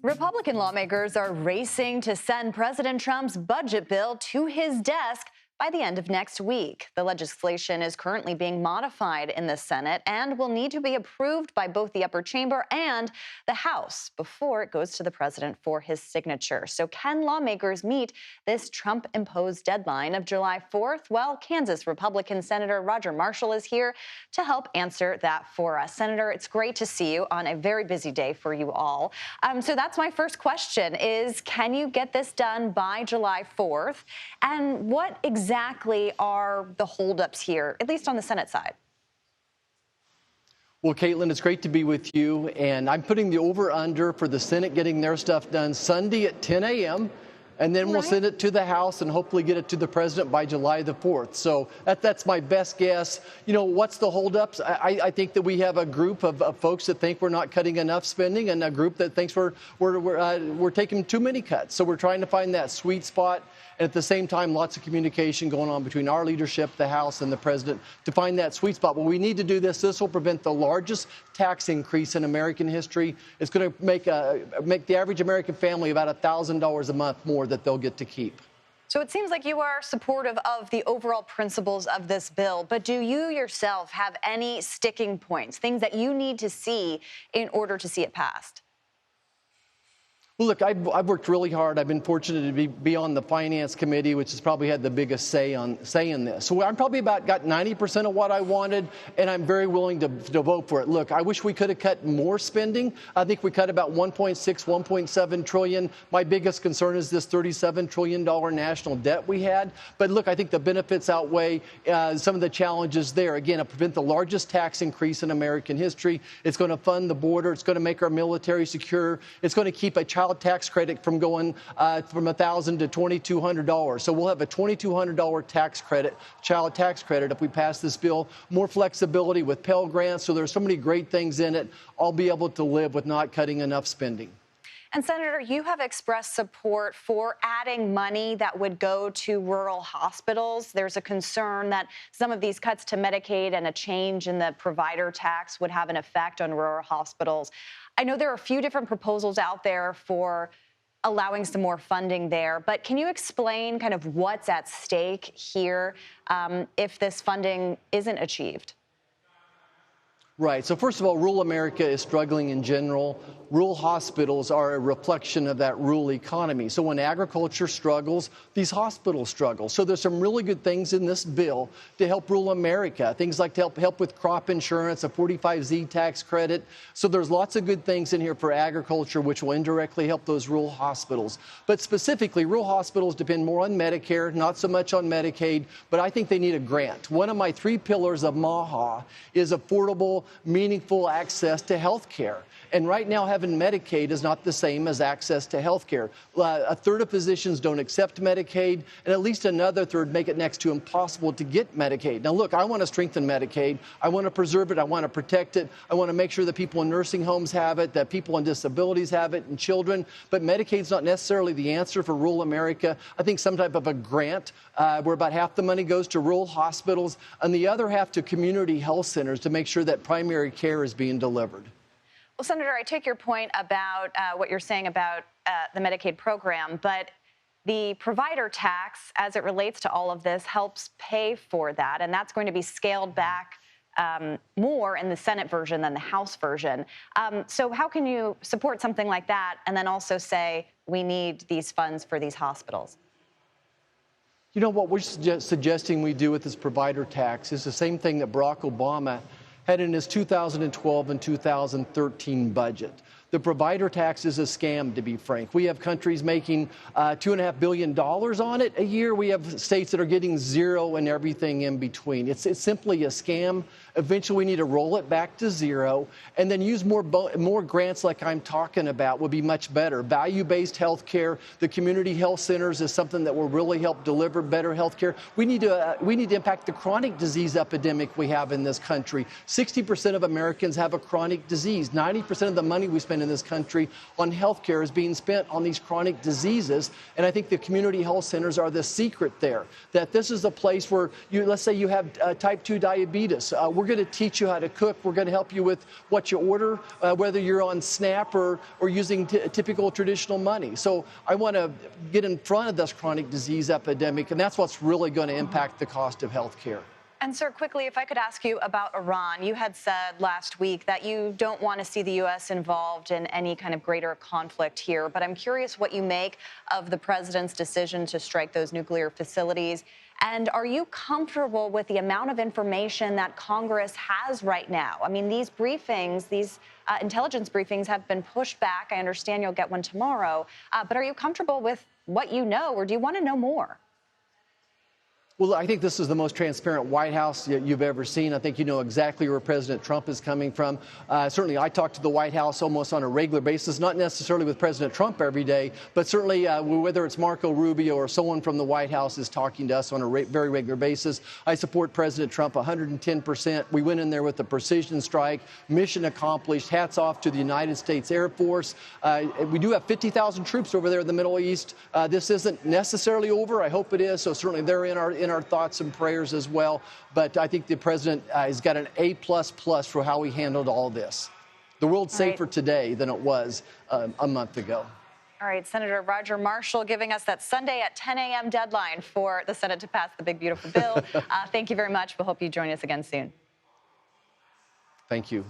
Republican lawmakers are racing to send President Trump's budget bill to his desk by the end of next week. The legislation is currently being modified in the Senate and will need to be approved by both the upper chamber and the House before it goes to the president for his signature. So can lawmakers meet this Trump-imposed deadline of July 4th? Well, Kansas Republican Senator Roger Marshall is here to help answer that for us. Senator, it's great to see you on a very busy day for you all. So that's my first question is, can you get this done by July 4th? And what exactly are the holdups here, at least on the Senate side? Well, Caitlin, it's great to be with you. And I'm putting the over-under for the Senate getting their stuff done Sunday at 10 a.m., and then we'll send it to the House and hopefully get it to the president by July the 4th. So that's my best guess. You know, what's the holdups? I think that we have a group of folks that think we're not cutting enough spending and a group that thinks we're taking too many cuts. So we're trying to find that sweet spot. And at the same time, lots of communication going on between our leadership, the House, and the president to find that sweet spot. But we need to do this. This will prevent the largest tax increase in American history. It's going to make the average American family about $1,000 a month more that they'll get to keep. So it seems like you are supportive of the overall principles of this bill, but do you yourself have any sticking points, things that you need to see in order to see it passed? Well, look, I've worked really hard. I've been fortunate to be on the Finance Committee, which has probably had the biggest say in this. So I'm probably got 90% of what I wanted, and I'm very willing to vote for it. Look, I wish we could have cut more spending. I think we cut about 1.7 trillion. My biggest concern is this $37 trillion national debt we had. But look, I think the benefits outweigh some of the challenges there. Again, it'll prevent the largest tax increase in American history. It's going to fund the border. It's going to make our military secure. It's going to keep a child tax credit from going from $1,000 to $2,200. So we'll have a $2,200 tax credit, child tax credit, if we pass this bill. More flexibility with Pell Grants. So there's so many great things in it. I'll be able to live with not cutting enough spending. And Senator, you have expressed support for adding money that would go to rural hospitals. There's a concern that some of these cuts to Medicaid and a change in the provider tax would have an effect on rural hospitals. I know there are a few different proposals out there for allowing some more funding there, but can you explain kind of what's at stake here if this funding isn't achieved? Right. So first of all, rural America is struggling in general. Rural hospitals are a reflection of that rural economy. So when agriculture struggles, these hospitals struggle. So there's some really good things in this bill to help rural America. Things like to help with crop insurance, a 45Z tax credit. So there's lots of good things in here for agriculture, which will indirectly help those rural hospitals. But specifically, rural hospitals depend more on Medicare, not so much on Medicaid, but I think they need a grant. One of my 3 pillars of MAHA is affordable, meaningful access to health care. And right now, having Medicaid is not the same as access to health care. A third of physicians don't accept Medicaid, and at least another third make it next to impossible to get Medicaid. Now, look, I want to strengthen Medicaid. I want to preserve it. I want to protect it. I want to make sure that people in nursing homes have it, that people on disabilities have it, and children. But Medicaid's not necessarily the answer for rural America. I think some type of a grant where about half the money goes to rural hospitals and the other half to community health centers to make sure that primary care is being delivered. Well, Senator, I take your point about what you're saying about the Medicaid program, but the provider tax, as it relates to all of this, helps pay for that, and that's going to be scaled back more in the Senate version than the House version. So how can you support something like that and then also say we need these funds for these hospitals? You know, what we're suggesting we do with this provider tax is the same thing that Barack Obama had in his 2012 and 2013 budget. The provider tax is a scam, to be frank. We have countries making $2.5 billion on it a year. We have states that are getting zero and everything in between. It's simply a scam. Eventually, we need to roll it back to zero and then use more grants like I'm talking about would be much better. Value-based health care, the community health centers is something that will really help deliver better health care. We need to impact the chronic disease epidemic we have in this country. 60% of Americans have a chronic disease. 90% of the money we spend spend in this country on health care is being spent on these chronic diseases. And I think the community health centers are the secret there, that this is a place where let's say you have type 2 diabetes. We're going to teach you how to cook. We're going to help you with what you order, whether you're on SNAP or using typical traditional money. So I want to get in front of this chronic disease epidemic, and that's what's really going to impact the cost of health care. And, sir, quickly, if I could ask you about Iran. You had said last week that you don't want to see the U.S. involved in any kind of greater conflict here. But I'm curious what you make of the president's decision to strike those nuclear facilities. And are you comfortable with the amount of information that Congress has right now? I mean, these briefings, these intelligence briefings have been pushed back. I understand you'll get one tomorrow. But are you comfortable with what you know, or do you want to know more? Well, I think this is the most transparent White House you've ever seen. I think you know exactly where President Trump is coming from. Certainly, I talk to the White House almost on a regular basis, not necessarily with President Trump every day, but certainly whether it's Marco Rubio or someone from the White House is talking to us on a very regular basis. I support President Trump 110%. We went in there with a precision strike, mission accomplished. Hats off to the United States Air Force. We do have 50,000 troops over there in the Middle East. This isn't necessarily over. I hope it is. So certainly they're in our thoughts and prayers as well. But I think the president has got an A++ for how he handled all this. The world's safer today than it was a month ago. All right, Senator Roger Marshall giving us that Sunday at 10 a.m. deadline for the Senate to pass the big, beautiful bill. Thank you very much. We'll hope you join us again soon. Thank you.